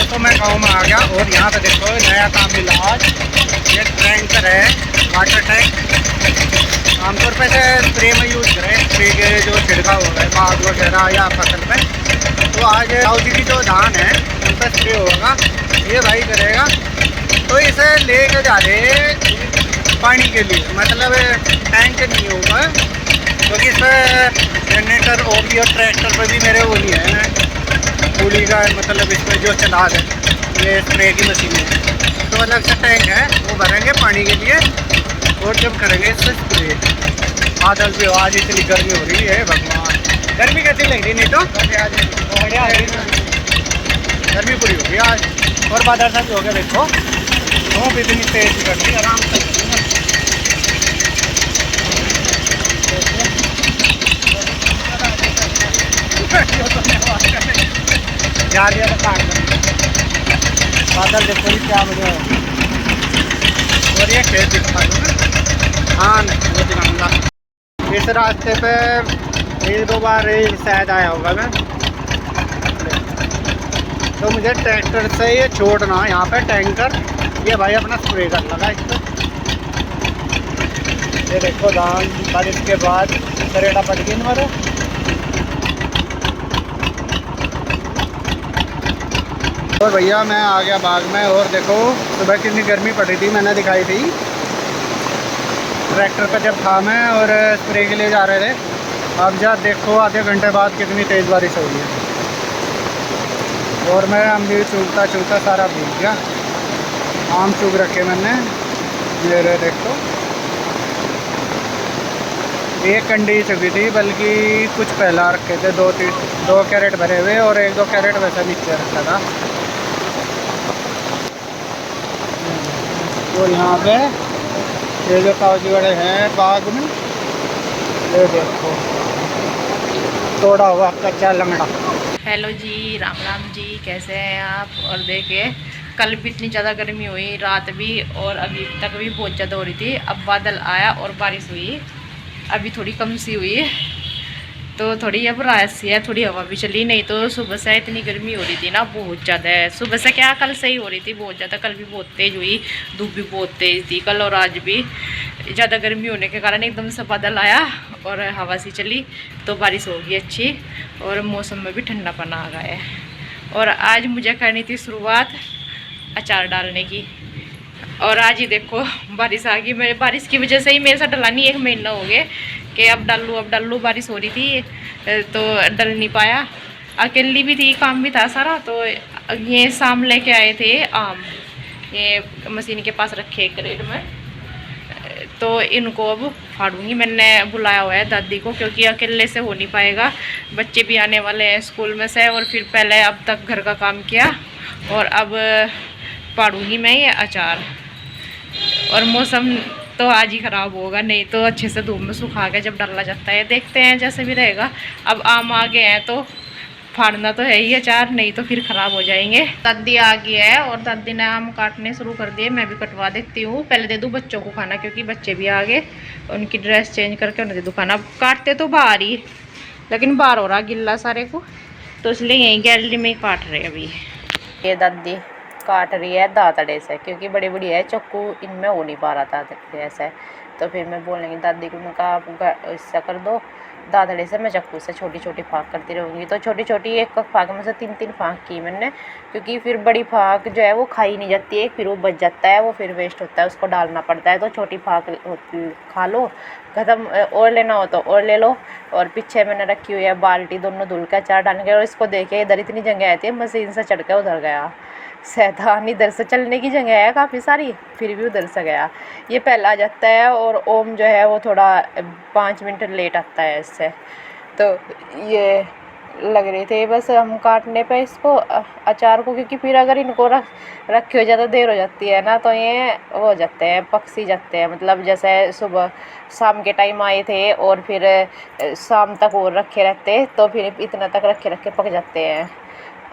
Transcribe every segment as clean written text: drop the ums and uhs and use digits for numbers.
दोस्तों मैं गांव में आ गया और यहाँ पे देखो नया काम मिला आज। ये टैंकर है, वाटर टैंक। आमतौर पर स्प्रे में यूज़ करें, स्प्रे के जो छिड़काव हो है बाग वगैरह या फसल में। तो आज साउदी की जो धान है उन पर स्प्रे होगा, ये भाई करेगा। तो इसे लेके जा रहे पानी के लिए, मतलब टैंक नहीं होगा क्योंकि इस पर जनरेटर और ट्रैक्टर पर भी मेरे वो नहीं है पूली का, मतलब इसमें जो चला है ये स्प्रे की मशीन है। तो अलग से टैंक है वो भरेंगे पानी के लिए और जब करेंगे इससे स्प्रे। बादल भी आज इतनी गर्मी हो रही है, भगवान गर्मी कैसी लग रही, नहीं तो बढ़िया गर्मी पूरी हो गई आज। और बादल साथ हो गया, देखो धूप इतनी तेज कर रही, आराम से जा लिया तो काट बादल देखो ही क्या बढ़िया है। और ये खेत दिखा दो ना, हाँ वो दिखाऊंगा। इस रास्ते पे एक दो बार शायद आया होगा मैं, तो मुझे ट्रैक्टर से ये छोड़ना यहाँ पे टैंकर, ये भाई अपना स्प्रे कर लगा इस पर। ये देखो धान बारिश के बाद करेड़ा पड़ गई हमारे। और भैया मैं आ गया बाग में और देखो सुबह कितनी गर्मी पड़ रही थी, मैंने दिखाई थी ट्रैक्टर पर जब था मैं और स्प्रे के लिए जा रहे थे। अब जा देखो आधे घंटे बाद कितनी तेज़ बारिश हो रही है और मैं आम भी चूगता चूगता सारा भीग गया। आम चूग रखे मैंने, ये देखो एक कंडी चुकी थी, बल्कि कुछ पहला रखे थे, दो कैरेट भरे हुए और एक दो कैरेट वैसा नीचे रखा था। और यहाँ पे ये जो कागजी बड़े हैं बाग में, ये देखो तोड़ा हुआ कच्चा लंगड़ा। हेलो जी, राम राम जी, कैसे हैं आप। और देखिए कल भी इतनी ज़्यादा गर्मी हुई, रात भी और अभी तक भी बहुत ज़्यादा हो रही थी। अब बादल आया और बारिश हुई, अभी थोड़ी कम सी हुई, तो थोड़ी अब राहत सी है, थोड़ी हवा भी चली। नहीं तो सुबह से इतनी गर्मी हो रही थी ना, बहुत ज़्यादा है। सुबह से क्या कल से ही हो रही थी बहुत ज़्यादा, कल भी बहुत तेज़ हुई, धूप भी बहुत तेज़ थी कल। और आज भी ज़्यादा गर्मी होने के कारण एकदम से बादल आया और हवा सी चली तो बारिश होगी अच्छी, और मौसम में भी ठंडापन आ गया है। और आज मुझे करनी थी शुरुआत अचार डालने की, और आज ही देखो बारिश आ गई। मेरे बारिश की वजह से ही मेरे साथ डला नहीं, 1 महीना हो गया कि अब डाल लूँ। बारिश हो रही थी तो डल नहीं पाया, अकेली भी थी, काम भी था सारा। तो ये शाम लेके आए थे आम, ये मशीन के पास रखे क्रेट में, तो इनको अब फाड़ूंगी। मैंने बुलाया हुआ है दादी को क्योंकि अकेले से हो नहीं पाएगा, बच्चे भी आने वाले हैं स्कूल में से, और फिर पहले अब तक घर का काम किया और अब फाड़ूंगी मैं ये अचार। और मौसम तो आज ही ख़राब होगा, नहीं तो अच्छे से धूप में सुखा के जब डाला जाता है, देखते हैं जैसे भी रहेगा। अब आम आ गए हैं तो फाड़ना तो है ही अचार, नहीं तो फिर ख़राब हो जाएंगे। दादी आ गई है और दादी ने आम काटने शुरू कर दिए, मैं भी कटवा देती हूँ। पहले दे दूँ बच्चों को खाना क्योंकि बच्चे भी आ गए, उनकी ड्रेस चेंज करके उन्हें दे दूँ खाना। काटते तो बाहर ही, लेकिन बाहर हो रहा गिल्ला सारे को, तो इसलिए यहीं गैलरी में ही काट रहे अभी। ये दादी काट रही है दातड़े से क्योंकि बड़ी बड़ी है, चक्कू इनमें हो नहीं पा रहा था ऐसे। तो फिर मैं बोलेंगी दादी को, मैं कहा आप इससे कर दो दातड़े से, मैं चक्कू से छोटी छोटी फाँक करती रहूँगी। तो छोटी छोटी एक फाँक में से 3-3 फाँक की मैंने, क्योंकि फिर बड़ी फाँक जो है वो खाई नहीं जाती है, फिर वो बच जाता है, वो फिर वेस्ट होता है, उसको डालना पड़ता है। तो छोटी फाँक खा लो, ख़त्म। और लेना हो तो और ले लो। और पीछे मैंने रखी हुई है बाल्टी, दोनों धुल के अचार डालने के। और इसको देखे इधर इतनी जगह आती है, मशीन से चढ़ के उधर गया शैतान, इधर से चलने की जगह है काफ़ी सारी, फिर भी उधर से गया। ये पहला आ जाता है और ओम जो है वो थोड़ा 5 मिनट लेट आता है इससे। तो ये लग रहे थे बस हम काटने पे इसको अचार को, क्योंकि फिर अगर इनको रखे हो ज़्यादा देर हो जाती है ना तो ये वो हो जाते हैं, पक सी जाते हैं। मतलब जैसे सुबह शाम के टाइम आए थे और फिर शाम तक और रखे रहते तो फिर इतना तक रखे रखे पक जाते हैं।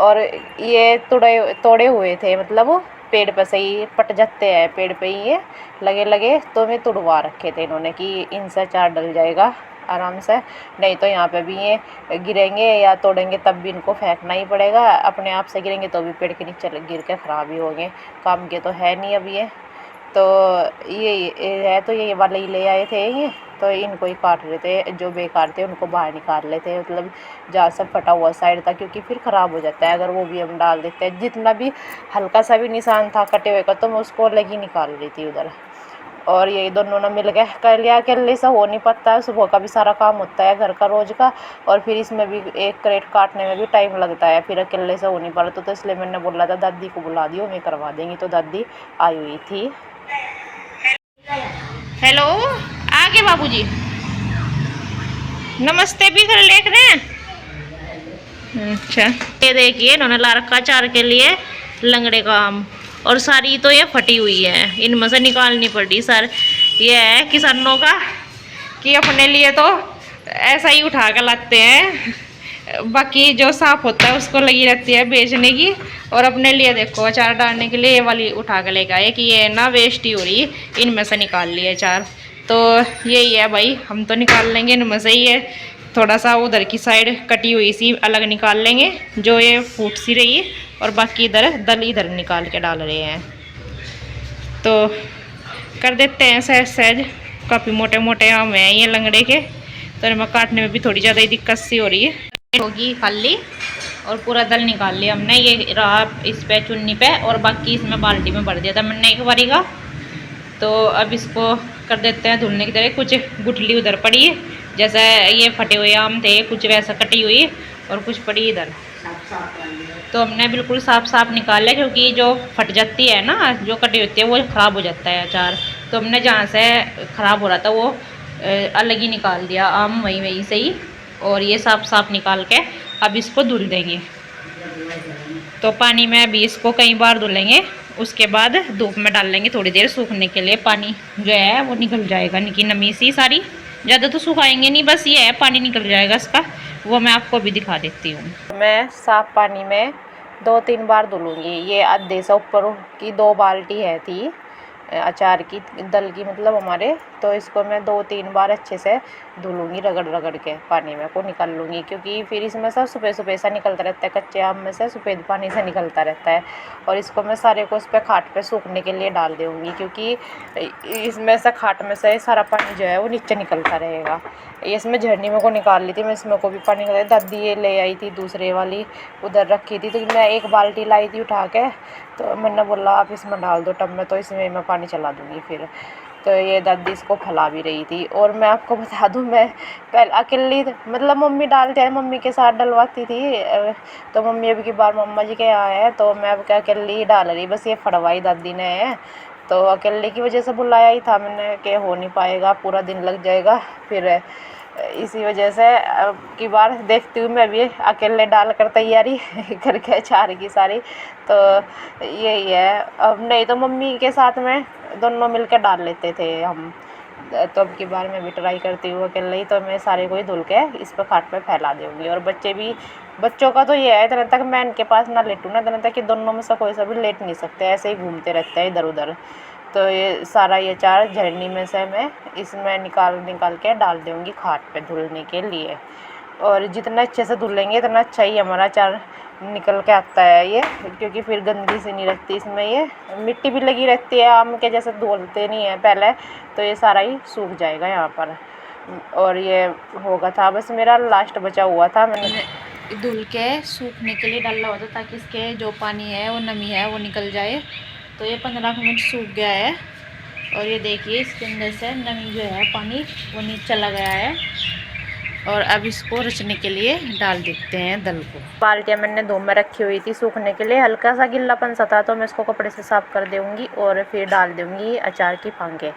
और ये तोड़े हुए थे, मतलब पेड़ पर से ही पट जाते हैं, पेड़ पे ही ये लगे लगे, तो मैं तुड़वा रखे थे इन्होंने कि इनसे अचार डल जाएगा। आराम से, नहीं तो यहाँ पे भी ये गिरेंगे या तोड़ेंगे तब भी इनको फेंकना ही पड़ेगा। अपने आप से गिरेंगे तो भी पेड़ के नीचे गिर के ख़राब ही होंगे, काम के तो है नहीं अब ये। तो ये है, तो ये वाले ही ले आए थे ये, तो इनको ही काट रहे थे, जो बेकार थे उनको बाहर निकाल लेते हैं, मतलब जहाँ सब फटा हुआ साइड था, क्योंकि फिर ख़राब हो जाता है अगर वो भी हम डाल देते हैं। जितना भी हल्का सा भी निशान था कटे हुए का तो मैं उसको अलग ही निकाल रही थी उधर। और यही दोनों ने मिल के कर लिया, अकेले से हो नहीं पाता, सुबह का भी सारा काम होता है घर का रोज़ का, और फिर इसमें भी एक क्रेट काटने में भी टाइम लगता है, फिर अकेले से हो नहीं पा रहा। तो इसलिए मैंने बोला था दादी को बुला दियो, मैं करवा देंगी, तो दादी आई हुई थी। हेलो, आगे बाबूजी नमस्ते भी कर लेख रहे हैं। अच्छा, ये देखिए इन्होंने ला रखा अचार के लिए लंगड़े का आम, और सारी तो ये फटी हुई है, इनमें से निकालनी पड़ी सर। ये है किसानों का कि अपने लिए तो ऐसा ही उठा कर लाते हैं, बाकी जो साफ होता है उसको लगी रहती है बेचने की, और अपने लिए देखो अचार डालने के लिए ये वाली उठा कर लेकर आए कि ये ना वेस्ट ही हो रही, इनमें से निकाल लिए अचार। तो यही है भाई, हम तो निकाल लेंगे इनमें से ही है, थोड़ा सा उधर की साइड कटी हुई सी अलग निकाल लेंगे जो ये फूट सी रही है, और बाकी इधर दल इधर निकाल के डाल रहे हैं। तो कर देते हैं सहज सहज, काफ़ी मोटे मोटे आम हैं ये लंगड़े के, तो इनमें काटने में भी थोड़ी ज़्यादा ही दिक्कत सी हो रही है। होगी खाली, और पूरा दल निकाल लिया हमने, ये रहा इस पे चुन्नी पे, और बाकी इसमें बाल्टी में भर दिया था मैंने एक बारी का। तो अब इसको कर देते हैं धुलने की तरह। कुछ गुठली उधर पड़ी है, जैसे ये फटे हुए आम थे कुछ वैसा कटी हुई, और कुछ पड़ी इधर, तो हमने बिल्कुल साफ साफ निकाल लिया, क्योंकि जो फट जाती है ना, जो कटी होती है वो ख़राब हो जाता है अचार। तो हमने जहाँ से ख़राब हो रहा था वो अलग ही निकाल दिया आम, वहीं से ही, और ये साफ साफ निकाल के अब इसको धुल देंगे। तो पानी में अभी इसको कई बार धुलेंगे, उसके बाद धूप में डाल लेंगे थोड़ी देर सूखने के लिए, पानी जो है वो निकल जाएगा, निकी नमी सी सारी, ज़्यादा तो सुखाएंगे नहीं, बस ये है पानी निकल जाएगा इसका, वो मैं आपको अभी दिखा देती हूँ। मैं साफ पानी में 2-3 बार धुलूँगी। ये आधे से ऊपर की 2 बाल्टी है थी अचार की, दल की मतलब हमारे, तो इसको मैं 2-3 बार अच्छे से धुलूँगी, रगड़ रगड़ के पानी में को निकाल लूँगी, क्योंकि फिर इसमें से सफ़ेद सा निकलता रहता है, कच्चे आम में से सफ़ेद पानी से निकलता रहता है। और इसको मैं सारे को इस पर खाट पे सूखने के लिए डाल दूँगी, क्योंकि इसमें से खाट में से सारा पानी जो है वो नीचे निकलता रहेगा। ये इसमें झरनी में को निकाल ली थी मैं, इसमें को भी पानी निकल, दादी ये ले आई थी दूसरे वाली उधर रखी थी, तो मैं एक बाल्टी लाई थी उठा के, तो मैंने बोला आप इसमें डाल दो टब में, तो इसमें मैं पानी चला दूँगी फिर। तो ये दादी इसको फैला भी रही थी। और मैं आपको बता दूं, मैं पहले अकेली, मतलब मम्मी डालते हैं, मम्मी के साथ डलवाती थी, तो मम्मी अभी की बार मम्मा जी के यहाँ है, तो मैं अब क्या अकेली ही डाल रही, बस ये फड़वाई दादी ने है, तो अकेले की वजह से बुलाया ही था मैंने कि हो नहीं पाएगा, पूरा दिन लग जाएगा, फिर इसी वजह से अब की बार देखती हूँ मैं भी अकेले डाल कर तैयारी करके अचार की सारी। तो यही है, अब नहीं तो मम्मी के साथ में दोनों मिलकर डाल लेते थे हम, तो अब की बार मैं भी ट्राई करती हूँ अकेले ही, तो मैं सारे को ही धुल के इस पर खाट पे फैला दूँगी। और बच्चों का तो ये है, इतना तक मैं इनके पास ना लेटूँ ना, इतना तक कि दोनों में से कोई सा भी लेट नहीं सकते, ऐसे ही घूमते रहते हैं इधर उधर। तो ये सारा ये अचार झरनी में से मैं इसमें निकाल के डाल दूँगी खाट पे धुलने के लिए। और जितना अच्छे से धुलेंगे इतना अच्छा ही हमारा अचार निकल के आता है ये, क्योंकि फिर गंदी सी नहीं रहती इसमें, ये मिट्टी भी लगी रहती है आम के जैसे, धुलते नहीं है पहले, तो ये सारा ही सूख जाएगा यहाँ पर। और ये होगा था बस मेरा लास्ट बचा हुआ था, मैंने धुल के सूखने के लिए डाला हुआ था, ताकि इसके जो पानी है वो नमी है वो निकल जाए। तो ये 15 मिनट सूख गया है, और ये देखिए इसके अंदर से नमी जो है पानी वो नीचे चला गया है। और अब इसको रचने के लिए डाल देते हैं दल को। बाल्टियाँ मैंने 2 में रखी हुई थी सूखने के लिए, हल्का सा गिल्लापन सा था, तो मैं इसको कपड़े से साफ़ कर दूँगी और फिर डाल दूँगी अचार की फांके।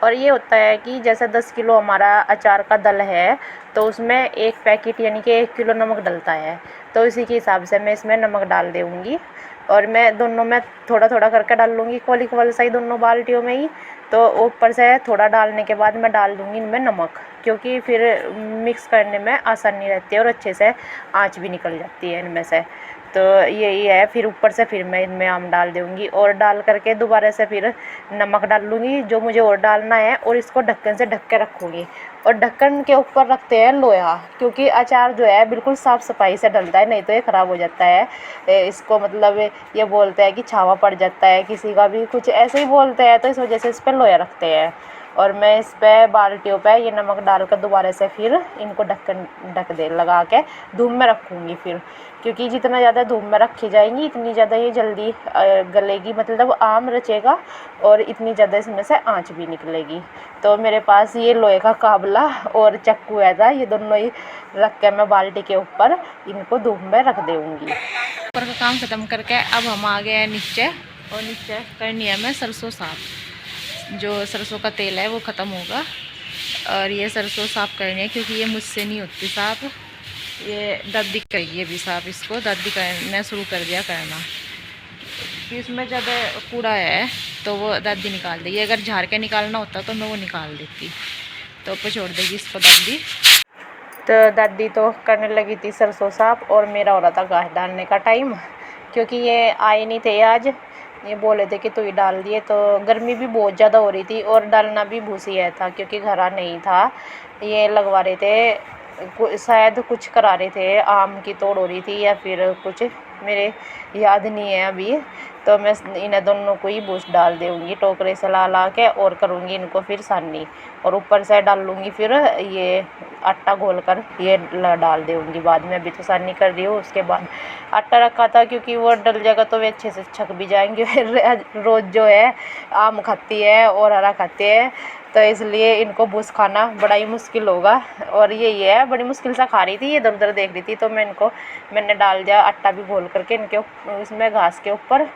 और ये होता है कि जैसे 10 किलो हमारा अचार का दल है, तो उसमें 1 पैकेट यानी कि 1 किलो नमक डलता है, तो इसी के हिसाब से मैं इसमें नमक डाल दूँगी। और मैं दोनों में थोड़ा थोड़ा करके डाल लूँगी, इक्वल सही दोनों बाल्टियों में ही। तो ऊपर से थोड़ा डालने के बाद मैं डाल दूँगी इनमें नमक, क्योंकि फिर मिक्स करने में आसानी रहती है और अच्छे से आँच भी निकल जाती है इनमें से। तो तो यही है। फिर ऊपर से फिर मैं इनमें आम डाल दूँगी और डाल करके दोबारा से फिर नमक डाल लूँगी जो मुझे और डालना है, और इसको ढक्कन से ढक के रखूँगी। और ढक्कन के ऊपर रखते हैं लोहा, क्योंकि अचार जो है बिल्कुल साफ़ सफाई से डलता है, नहीं तो ये ख़राब हो जाता है। इसको मतलब ये बोलते हैं कि छावा पड़ जाता है, किसी का भी कुछ ऐसे ही बोलते हैं, तो इस वजह से इस पर लोहा रखते हैं। और मैं इस पे बाल्टियों पे ये नमक डालकर दोबारा से फिर इनको ढक दे लगा के धूप में रखूँगी फिर, क्योंकि जितना ज़्यादा धूप में रखी जाएंगी इतनी ज़्यादा ये जल्दी गलेगी, मतलब आम रचेगा और इतनी ज़्यादा इसमें से आँच भी निकलेगी। तो मेरे पास ये लोहे का काबला और चक्कू है था, ये दोनों ही रख के मैं बाल्टी के ऊपर इनको धूप में रख दूँगी। ऊपर का काम ख़त्म करके अब हम आ गए हैं नीचे, और नीचे करनी है मैं सरसों साफ़। जो सरसों का तेल है वो ख़त्म होगा, और ये सरसों साफ़ करनी है क्योंकि ये मुझसे नहीं होती साफ़, ये दादी करेगी अभी साफ़। इसको दादी करना शुरू कर दिया करना, इसमें ज़्यादा कूड़ा है तो वो दादी निकाल देगी। अगर झाड़ के निकालना होता तो मैं वो निकाल देती, तो ऊपर छोड़ देगी इसको दादी। तो दादी तो करने लगी थी सरसों साफ़, और मेरा हो रहा था घास डालने का टाइम, क्योंकि ये आए नहीं थे आज, ये बोले थे कि तू ही डाल दिए। तो गर्मी भी बहुत ज़्यादा हो रही थी और डालना भी भूसिया था, क्योंकि घरा नहीं था। ये लगवा रहे थे, शायद कुछ करा रहे थे, आम की तोड़ हो रही थी या फिर कुछ, मेरे याद नहीं है अभी। तो मैं इन्हें दोनों को ही भूस डाल दूँगी टोकरे से ला के, और करूँगी इनको फिर सानी, और ऊपर से डाल लूँगी फिर ये आटा घोल कर ये डाल दूँगी बाद में। अभी तो सानी कर रही हूँ, उसके बाद आटा रखा था क्योंकि वो डल जाएगा तो वे अच्छे से छक भी जाएंगे। रोज़ जो है आम खाती है और हरा खाती है, तो इसलिए इनको भूस खाना बड़ा ही मुश्किल होगा। और यही है, बड़ी मुश्किल से खा रही थी, ये इधर उधर देख रही थी, तो मैंने डाल दिया आटा भी घोल करके इनके इसमें घास के ऊपर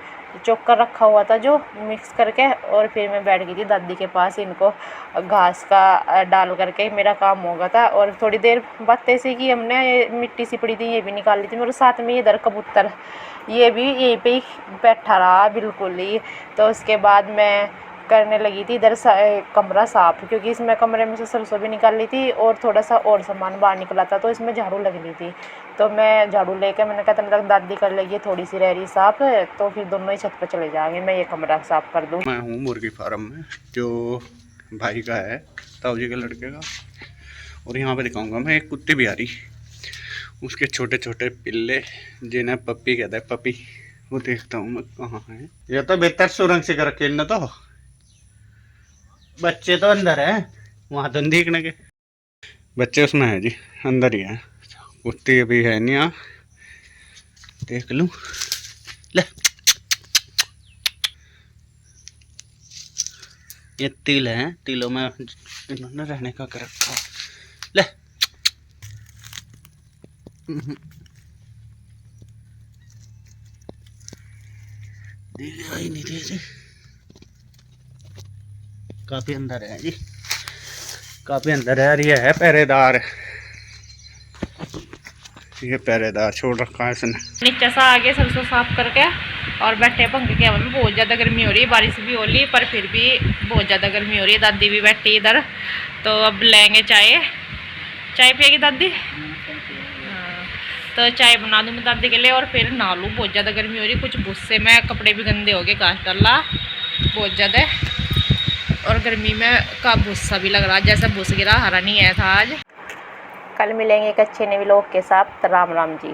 चोकर रखा हुआ था जो मिक्स करके। और फिर मैं बैठ गई थी दादी के पास, इनको घास का डाल करके मेरा काम हो गया था। और थोड़ी देर बातें सी की हमने, ये मिट्टी सी पड़ी थी ये भी निकाल ली थी, मेरे साथ में इधर कबूतर ये भी यहीं पे ही बैठा रहा बिल्कुल ही। तो उसके बाद मैं करने लगी थी इधर कमरा साफ़, क्योंकि इसमें कमरे में से सरसों भी निकाल ली थी और थोड़ा सा और सामान बाहर निकला था, तो इसमें झाड़ू लगनी थी। तो मैं झाड़ू लेकर मैंने कहा तब तक दादी कर लेगी, थोड़ी सी रह रही साफ़, तो फिर दोनों ही छत पर चले जाएंगे, मैं ये कमरा साफ़ कर दूँ। मैं हूँ मुर्गी फार्म में, जो भाई का है, ताऊ जी के लड़के का। और यहाँ पे दिखाऊंगा मैं एक कुत्ती बिहारी, उसके छोटे छोटे पिल्ले जिन्हें पप्पी कहता है, पपी, वो देखता हूँ मैं कहाँ है। ये तो बेहतर सुरंग से कर न, तो बच्चे तो अंदर है, वहाँ तो देखने के बच्चे उसमें है जी, अंदर ही है। कुत्ती अभी है नहीं, यहाँ देख लूँ। ले ये तिल है, तिलों में इन्होंने रहने का कर रखा। ले दिखाई नहीं दे जी, काफी अंदर है जी, काफी अंदर है। और ये है पहरेदार, ये पहरेदार छोड़ रखा है इसने। नीचे से आगे सरसों साफ करके और बैठे पंखे के हवा में, बहुत ज़्यादा गर्मी हो रही है, बारिश भी हो रही है पर फिर भी बहुत ज़्यादा गर्मी हो रही है। दादी भी बैठी इधर, तो अब लेंगे चाय। चाय पिएगी दादी? हाँ, तो चाय बना दूँ मैं दादी के लिए और फिर नहा लूँ, बहुत ज़्यादा गर्मी हो रही है। कुछ भूसे में कपड़े भी गंदे हो गए, घास डाला बहुत ज़्यादा, और गर्मी में का भूसा भी लग रहा, जैसा भूस गिरा हरा नहीं आया था आज। कल मिलेंगे एक अच्छे नए व्लॉग के साथ। राम राम जी।